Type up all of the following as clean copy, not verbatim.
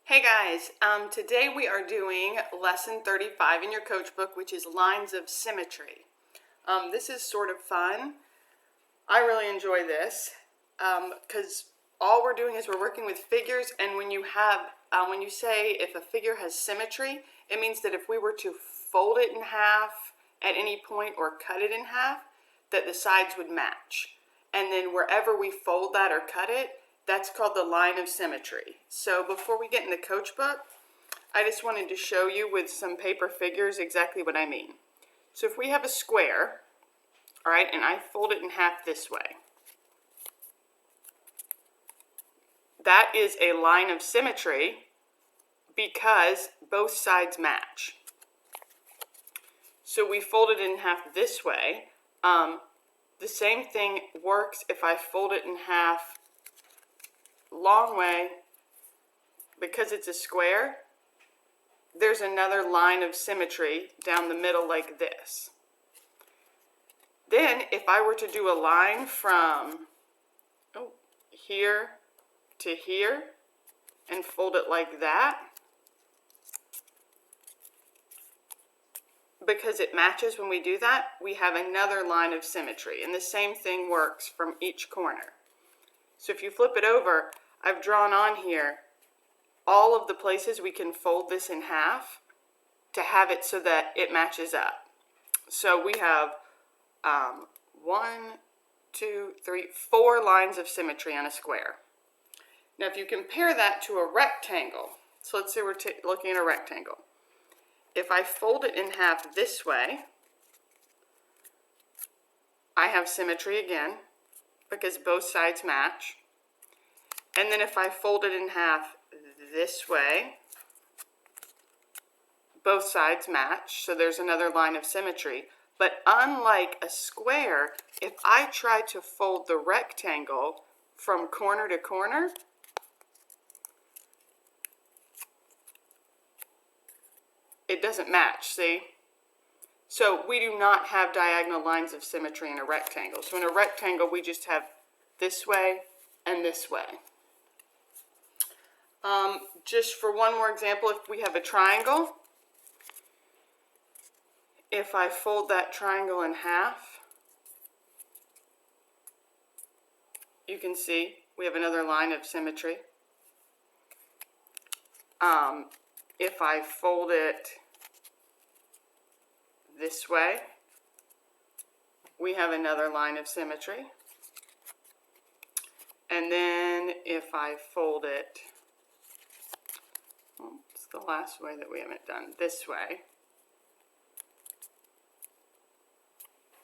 Hey guys, today we are doing lesson 35 in your coach book, which is lines of symmetry. This is sort of fun. I really enjoy this because all we're doing is we're working with figures, and when you say if a figure has symmetry, it means that if we were to fold it in half at any point or cut it in half, that the sides would match. And then wherever we fold that or cut it, that's called the line of symmetry. So before we get in the coach book, I just wanted to show you with some paper figures exactly what I mean. So if we have a square, all right, and I fold it in half this way, that is a line of symmetry because both sides match. So we fold it in half this way. The same thing works if I fold it in half long way. Because it's a square, there's another line of symmetry down the middle like this. Then if I were to do a line from here to here and fold it like that, because it matches when we do that, we have another line of symmetry, and the same thing works from each corner. So if you flip it over, I've drawn on here all of the places we can fold this in half to have it so that it matches up. So we have 4 lines of symmetry on a square. Now if you compare that to a rectangle, so let's say we're looking at a rectangle. If I fold it in half this way, I have symmetry again because both sides match. And then if I fold it in half this way, both sides match, so there's another line of symmetry. But unlike a square, if I try to fold the rectangle from corner to corner, it doesn't match, see? So we do not have diagonal lines of symmetry in a rectangle. So in a rectangle, we just have this way and this way. Just for one more example, if we have a triangle, if I fold that triangle in half, you can see we have another line of symmetry. If I fold it this way, we have another line of symmetry. And then if I fold it, it's the last way that we haven't done, this way,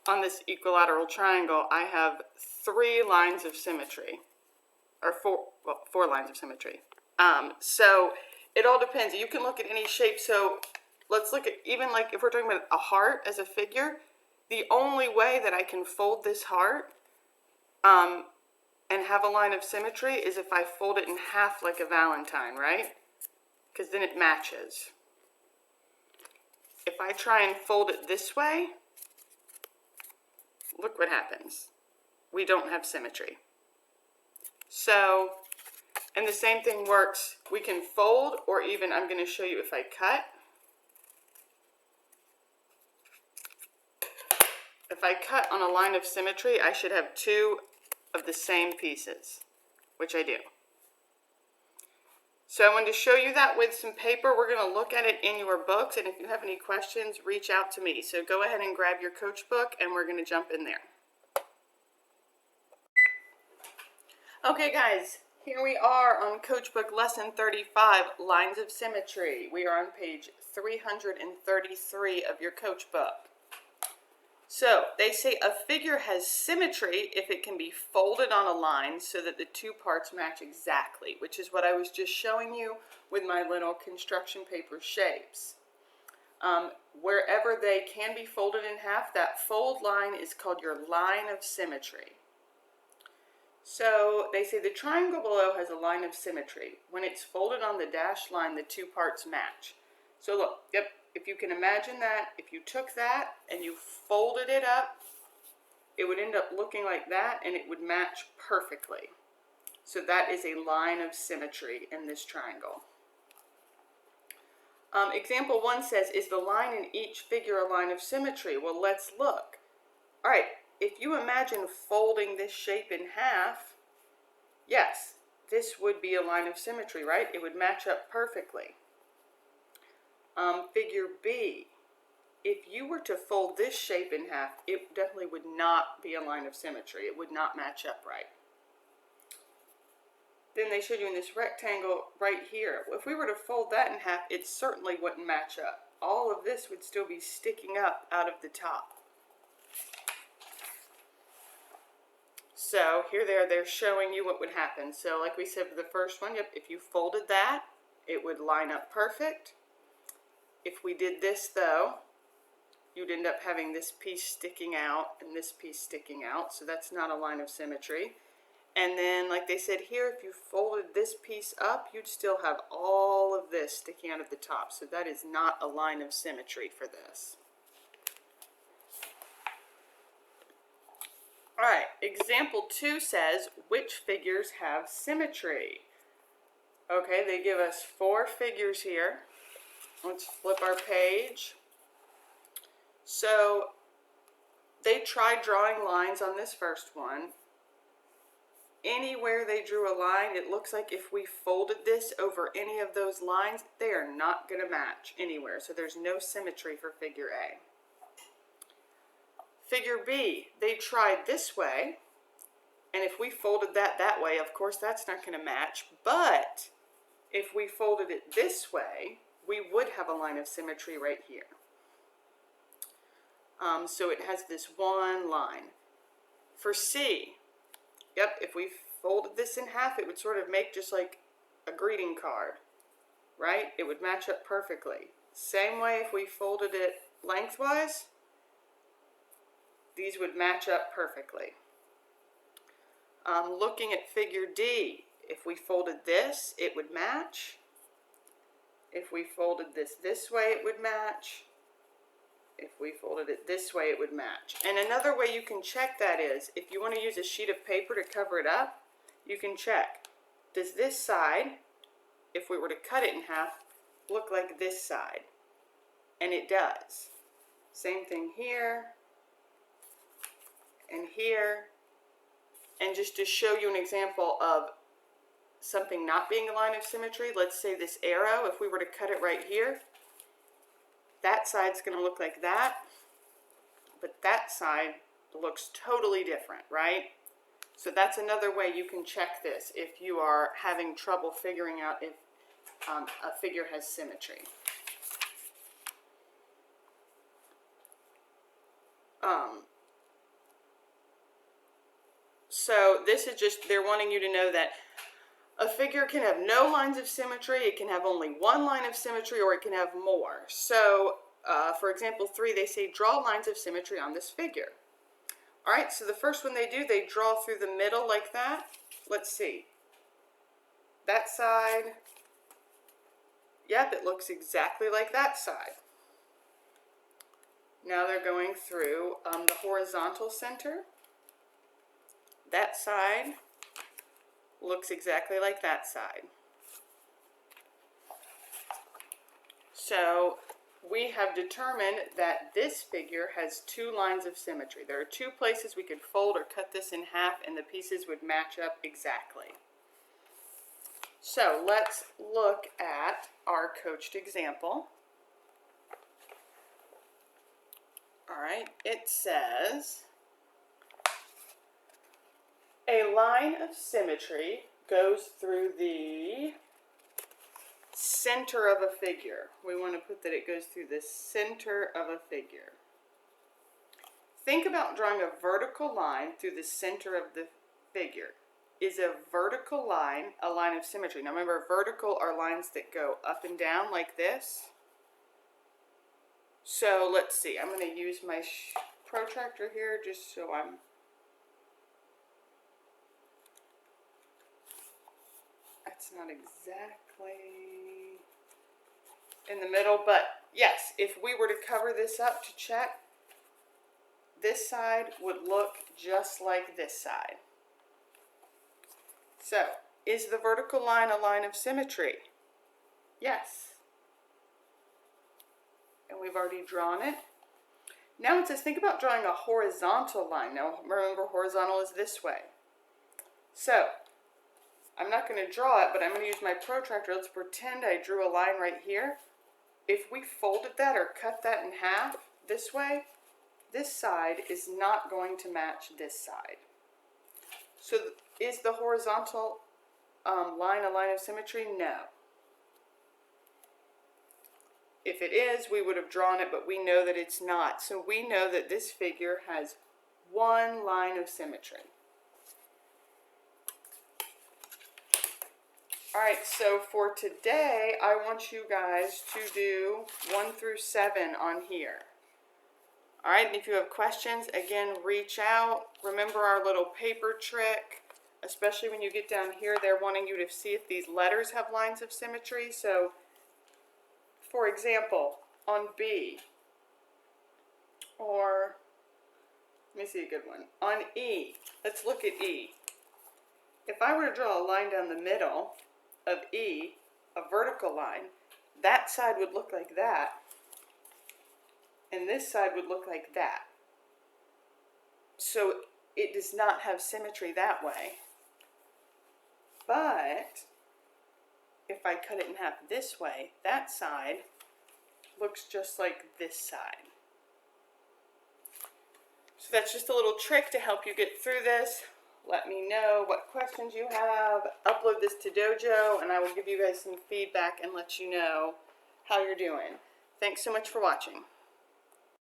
on this equilateral triangle, I have 3 lines of symmetry, or 4 lines of symmetry. So it all depends. You can look at any shape. So let's look at, even like if we're talking about a heart as a figure, the only way that I can fold this heart and have a line of symmetry is if I fold it in half like a Valentine, right? Because then it matches. If I try and fold it this way, look what happens. We don't have symmetry. So, and the same thing works. We can fold, or even, I'm going to show you if I cut. If I cut on a line of symmetry, I should have 2 of the same pieces, which I do. So I wanted to show you that with some paper. We're going to look at it in your books, and if you have any questions, reach out to me. So go ahead and grab your coach book, and we're going to jump in there. Okay guys, here we are on Coach Book Lesson 35, Lines of Symmetry. We are on page 333 of your coach book. So they say a figure has symmetry if it can be folded on a line so that the 2 parts match exactly, which is what I was just showing you with my little construction paper shapes. Wherever they can be folded in half, that fold line is called your line of symmetry. So they say the triangle below has a line of symmetry. When it's folded on the dashed line, the 2 parts match. So look, yep, if you can imagine that, if you took that and you folded it up, it would end up looking like that, and it would match perfectly. So that is a line of symmetry in this triangle. Example 1 says, is the line in each figure a line of symmetry? Well, let's look. All right, if you imagine folding this shape in half, yes, this would be a line of symmetry, right? It would match up perfectly. Figure B, if you were to fold this shape in half, it definitely would not be a line of symmetry. It would not match up right. Then they showed you in this rectangle right here. If we were to fold that in half, it certainly wouldn't match up. All of this would still be sticking up out of the top. So here they're showing you what would happen. So like we said for the first one, yep, if you folded that, it would line up perfect. If we did this though, you'd end up having this piece sticking out and this piece sticking out. So that's not a line of symmetry. And then, like they said here, if you folded this piece up, you'd still have all of this sticking out of the top. So that is not a line of symmetry for this. All right, example 2 says, which figures have symmetry? Okay, they give us 4 figures here. Let's flip our page. So they tried drawing lines on this first one. Anywhere they drew a line, it looks like if we folded this over any of those lines, they are not going to match anywhere. So there's no symmetry for figure A. Figure B, they tried this way, and if we folded that way, of course that's not going to match, but if we folded it this way, we would have a line of symmetry right here. So it has this one line. For C, yep, if we folded this in half, it would sort of make just like a greeting card, right? It would match up perfectly. Same way if we folded it lengthwise, these would match up perfectly. Looking at figure D, if we folded this, it would match. If we folded this way, it would match. If we folded it this way, it would match. And another way you can check that is, if you want to use a sheet of paper to cover it up, you can check, does this side, if we were to cut it in half, look like this side? And it does. Same thing here, and here. And just to show you an example of something not being a line of symmetry, let's say this arrow, if we were to cut it right here, that side's going to look like that, but that side looks totally different, right? So that's another way you can check this if you are having trouble figuring out if a figure has symmetry. So this is just, they're wanting you to know that a figure can have no lines of symmetry, it can have only one line of symmetry, or it can have more. So, for example 3, they say draw lines of symmetry on this figure. All right, so the first one they do, they draw through the middle like that. Let's see. That side, yep, it looks exactly like that side. Now they're going through the horizontal center. That side looks exactly like that side. So we have determined that this figure has 2 lines of symmetry. There are 2 places we could fold or cut this in half and the pieces would match up exactly. So let's look at our coached example. All right, it says, a line of symmetry goes through the center of a figure. We want to put that it goes through the center of a figure. Think about drawing a vertical line through the center of the figure. Is a vertical line a line of symmetry? Now remember, vertical are lines that go up and down like this. So let's see, I'm going to use my protractor here just so that's not exactly in the middle, but yes, if we were to cover this up to check, this side would look just like this side. So, is the vertical line a line of symmetry? Yes. and we've already drawn it. Now it says think about drawing a horizontal line. Now remember, horizontal is this way. So I'm not going to draw it, but I'm going to use my protractor. Let's pretend I drew a line right here. If we folded that or cut that in half this way, this side is not going to match this side. So is the horizontal line a line of symmetry? No. If it is, we would have drawn it, but we know that it's not. So we know that this figure has one line of symmetry. Alright, so for today, I want you guys to do 1 through 7 on here. Alright, and if you have questions, again, reach out. Remember our little paper trick, especially when you get down here, they're wanting you to see if these letters have lines of symmetry. So, for example, on B, or, let me see a good one, on E, let's look at E. If I were to draw a line down the middle of E, a vertical line, that side would look like that, and this side would look like that. So it does not have symmetry that way. But if I cut it in half this way, that side looks just like this side. So that's just a little trick to help you get through this. Let me know what questions you have. Upload this to Dojo, and I will give you guys some feedback and let you know how you're doing. Thanks so much for watching.